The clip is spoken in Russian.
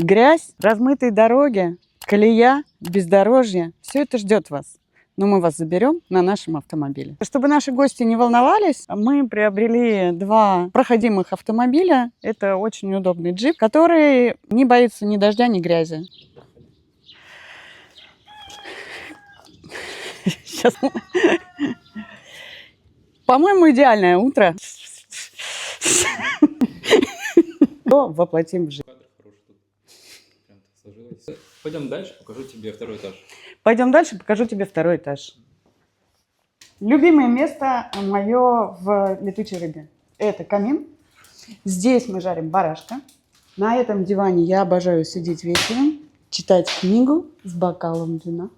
Грязь, размытые дороги, колея, бездорожье – все это ждет вас. Но мы вас заберем на нашем автомобиле. Чтобы наши гости не волновались, мы приобрели 2 проходимых автомобиля. Это очень удобный джип, который не боится ни дождя, ни грязи. Сейчас. По-моему, идеальное утро. Воплотим в жизнь. Пойдем дальше, покажу тебе второй этаж. Пойдем дальше, покажу тебе второй этаж. Любимое место мое в летучей рыбе – это камин. Здесь мы жарим барашка. На этом диване я обожаю сидеть вечером, читать книгу с бокалом вина.